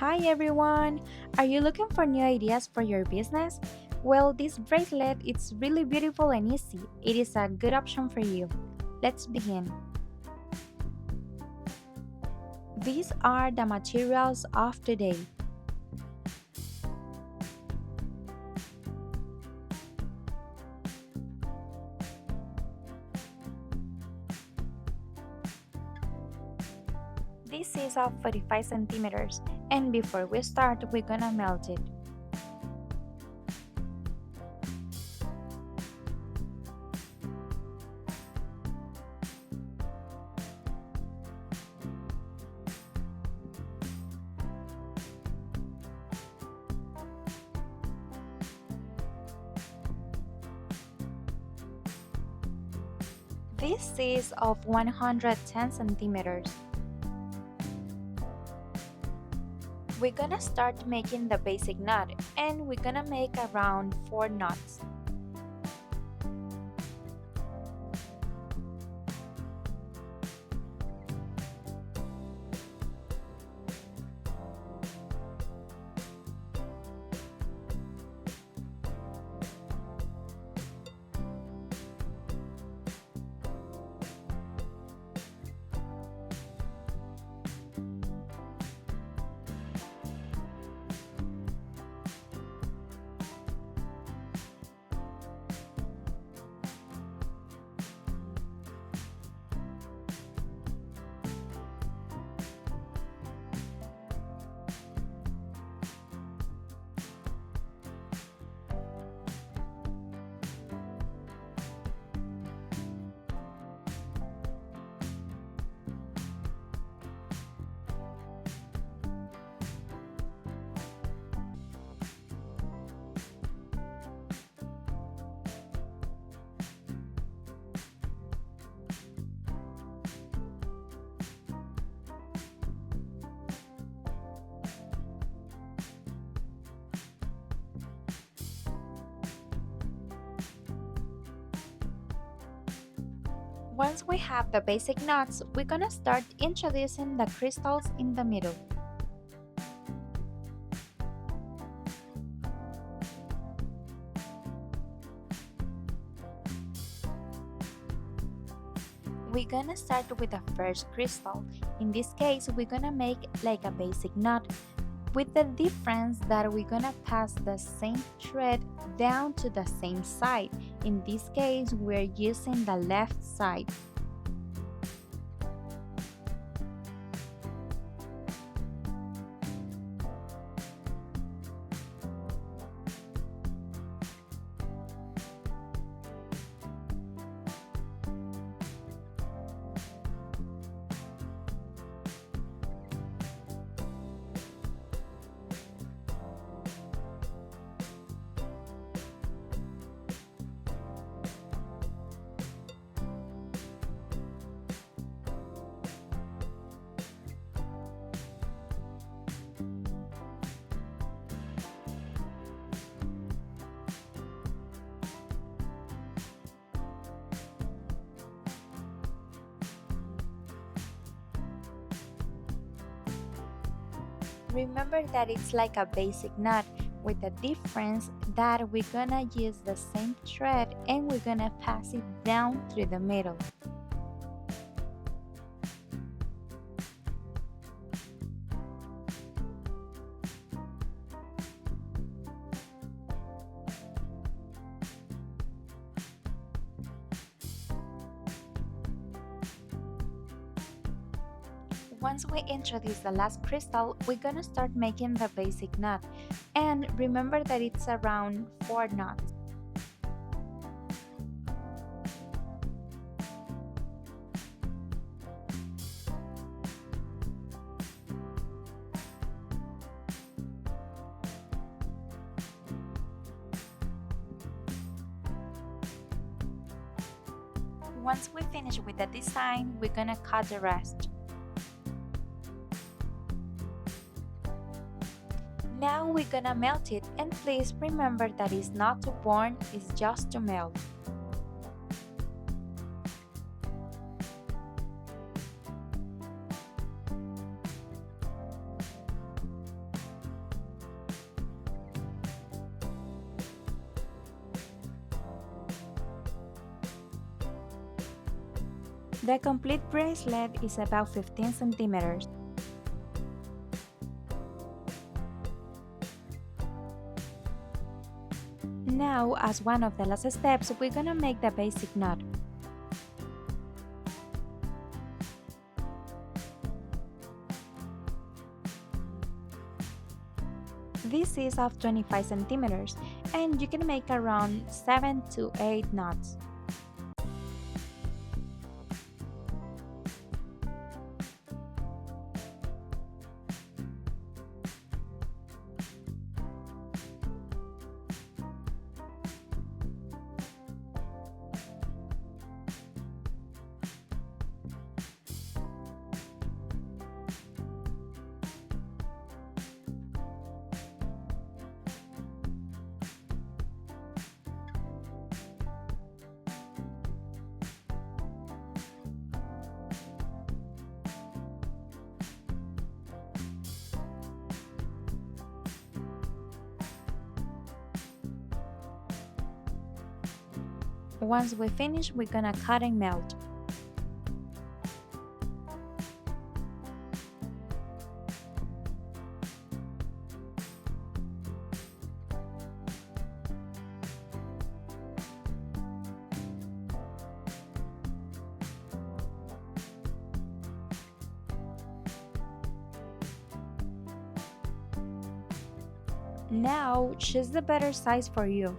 Hi everyone! Are you looking for new ideas for your business? Well, this bracelet is really beautiful and easy. It is a good option for you. Let's begin. These are the materials of today. This is of 45 centimeters, and before we start, we're gonna melt it. This is of 110 centimeters. We're gonna start making the basic knot, and we're gonna make around 4 knots. Once we have the basic knots, we're gonna start introducing the crystals in the middle. We're gonna start with the first crystal. In this case, we're gonna make like a basic knot, with the difference that we're gonna pass the same thread down to the same side. In this case, we're using the left side. Remember that it's like a basic knot, with the difference that we're gonna use the same thread and we're gonna pass it down through the middle. Once we introduce the last crystal, we're gonna start making the basic knot. And remember that it's around 4 knots. Once we finish with the design, we're gonna cut the rest. Now we're gonna melt it, and please remember that it's not to burn, it's just to melt. The complete bracelet is about 15 centimeters. Now, as one of the last steps, we're gonna make the basic knot. This is of 25 centimeters, and you can make around 7 to 8 knots. Once we finish, we're gonna cut and melt. Now, choose the better size for you.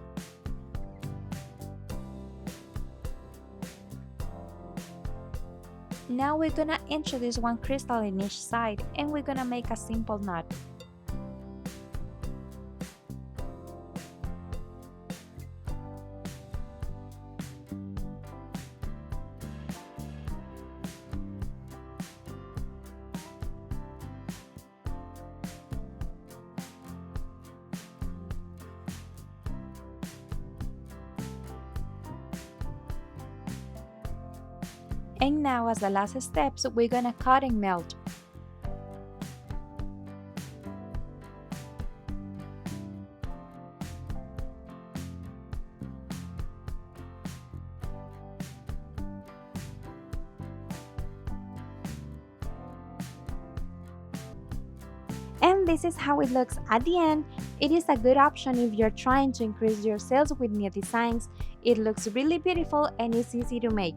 Now we're gonna introduce one crystal in each side, and we're gonna make a simple knot. And now, as the last steps, we're gonna cut and melt. And this is how it looks at the end. It is a good option if you're trying to increase your sales with new designs. It looks really beautiful and it's easy to make.